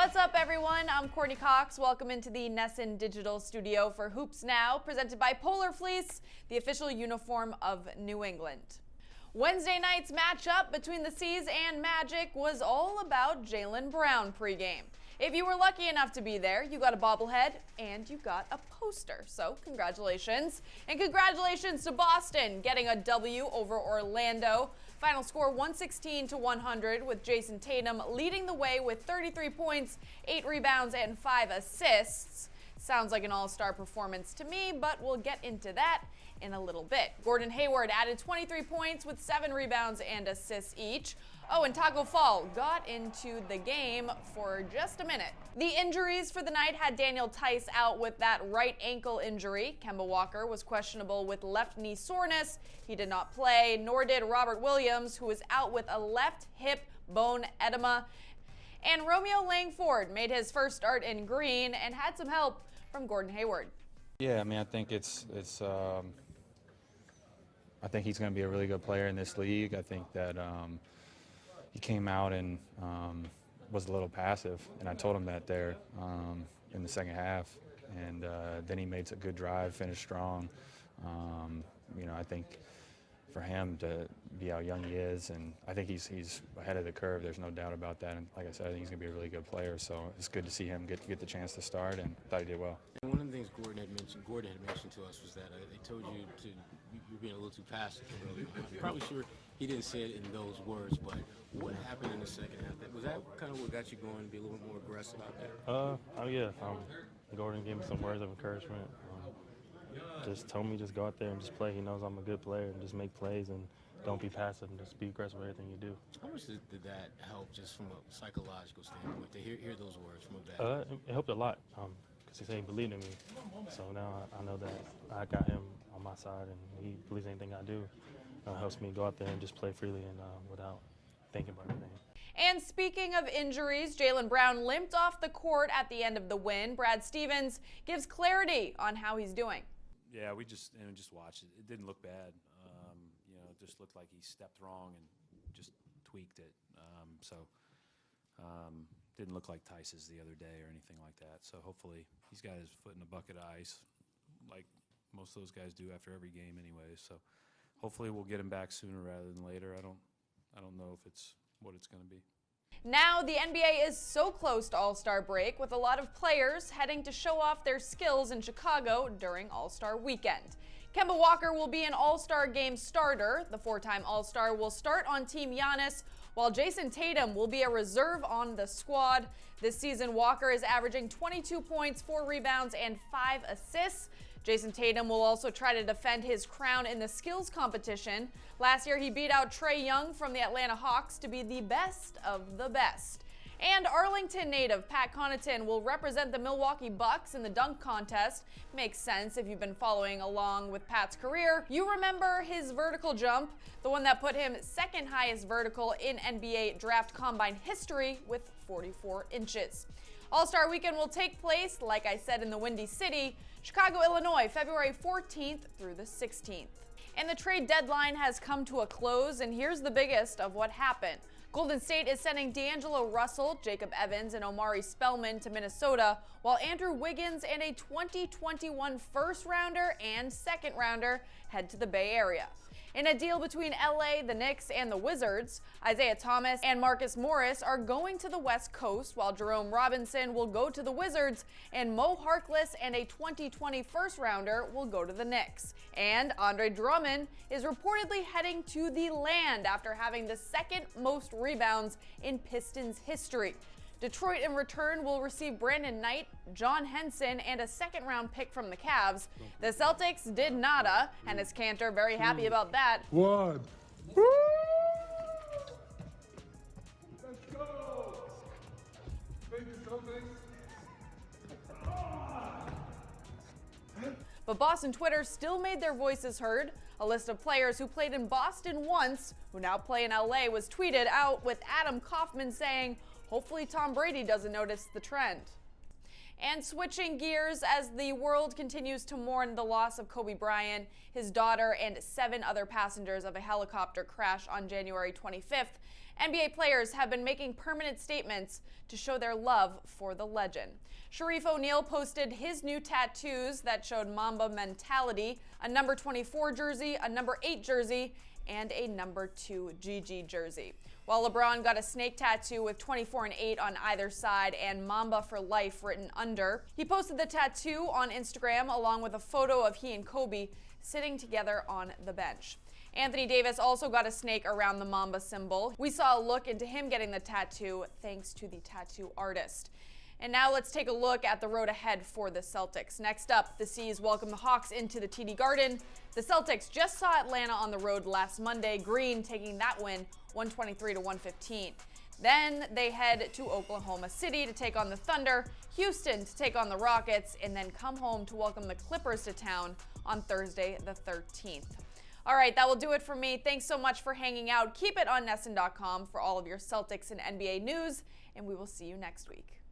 What's up, everyone? I'm Courtney Cox. Welcome into the Nesson Digital Studio for Hoops Now, presented by PolarFleece, the official uniform of New England. Wednesday night's matchup between the Seas and Magic was all about Jaylen Brown pregame. If you were lucky enough to be there, you got a bobblehead and you got a poster. So congratulations. And congratulations to Boston getting a W over Orlando. Final score 116-100 with Jason Tatum leading the way with 33 points, 8 rebounds, and 5 assists. Sounds like an all-star performance to me, but we'll get into that in a little bit. Gordon Hayward added 23 points with 7 rebounds and assists each. Oh, and Taco Fall got into the game for just a minute. The injuries for the night had Daniel Tice out with that right ankle injury. Kemba Walker was questionable with left knee soreness. He did not play, nor did Robert Williams, who was out with a left hip bone edema. And Romeo Langford made his first start in green and had some help from Gordon Hayward. Yeah, I mean, I think I think he's going to be a really good player in this league. I think that he came out and was a little passive, and I told him that there in the second half. And then he made a good drive, finished strong. I think for him to be how young he is, and I think he's ahead of the curve. There's no doubt about that. And like I said, I think he's going to be a really good player. So it's good to see him get the chance to start, and I thought he did well. And one of the things Gordon had mentioned to us was that they told you you're being a little too passive early. I'm probably sure he didn't say it in those words, but what happened in the second half? Was that kind of what got you going to be a little bit more aggressive out there? Gordon gave me some words of encouragement. Just told me just go out there and just play. He knows I'm a good player and just make plays and don't be passive and just be aggressive with everything you do. How much did that help just from a psychological standpoint to hear those words from a vet? It helped a lot because he said he believed in me. So now I know that I got him on my side and he believes anything I do. Helps me go out there and just play freely and without thinking about anything. And speaking of injuries, Jaylen Brown limped off the court at the end of the win. Brad Stevens gives clarity on how he's doing. Yeah, we just watched it. It didn't look bad. It just looked like he stepped wrong and just tweaked it. Didn't look like Tice's the other day or anything like that. So hopefully he's got his foot in a bucket of ice, like most of those guys do after every game anyway. So hopefully we'll get him back sooner rather than later. I don't know if it's what it's going to be. Now the NBA is so close to All-Star break, with a lot of players heading to show off their skills in Chicago during All-Star weekend. Kemba Walker will be an All-Star game starter. The 4-time All-Star will start on Team Giannis, while Jason Tatum will be a reserve on the squad. This season, Walker is averaging 22 points, 4 rebounds, and 5 assists. Jason Tatum will also try to defend his crown in the skills competition. Last year, he beat out Trae Young from the Atlanta Hawks to be the best of the best. And Arlington native Pat Connaughton will represent the Milwaukee Bucks in the dunk contest. Makes sense if you've been following along with Pat's career. You remember his vertical jump, the one that put him second highest vertical in NBA draft combine history with 44 inches. All-Star Weekend will take place, like I said, in the Windy City, Chicago, Illinois, February 14th through the 16th. And the trade deadline has come to a close, and here's the biggest of what happened. Golden State is sending D'Angelo Russell, Jacob Evans, and Omari Spellman to Minnesota, while Andrew Wiggins and a 2021 first-rounder and second-rounder head to the Bay Area. In a deal between LA, the Knicks, and the Wizards, Isaiah Thomas and Marcus Morris are going to the West Coast, while Jerome Robinson will go to the Wizards, and Mo Harkless and a 2020 first-rounder will go to the Knicks. And Andre Drummond is reportedly heading to the land after having the second most rebounds in Pistons history. Detroit in return will receive Brandon Knight, John Henson, and a second-round pick from the Cavs. The Celtics did nada, and is Cantor very happy about that. One. Woo! Let's go! Think of something. But Boston Twitter still made their voices heard. A list of players who played in Boston once, who now play in LA, was tweeted out with Adam Kaufman saying, "Hopefully Tom Brady doesn't notice the trend." And switching gears as the world continues to mourn the loss of Kobe Bryant, his daughter, and 7 other passengers of a helicopter crash on January 25th, NBA players have been making permanent statements to show their love for the legend. Shareef O'Neal posted his new tattoos that showed Mamba mentality, a number 24 jersey, a number 8 jersey, and a number 2 Gigi jersey. While LeBron got a snake tattoo with 24 and 8 on either side and Mamba for life written under. He posted the tattoo on Instagram along with a photo of he and Kobe sitting together on the bench. Anthony Davis also got a snake around the Mamba symbol. We saw a look into him getting the tattoo thanks to the tattoo artist. And now let's take a look at the road ahead for the Celtics. Next up, the C's welcome the Hawks into the TD Garden. The Celtics just saw Atlanta on the road last Monday, Green taking that win 123-115. Then they head to Oklahoma City to take on the Thunder, Houston to take on the Rockets, and then come home to welcome the Clippers to town on Thursday the 13th. All right, that will do it for me. Thanks so much for hanging out. Keep it on NESN.com for all of your Celtics and NBA news, and we will see you next week.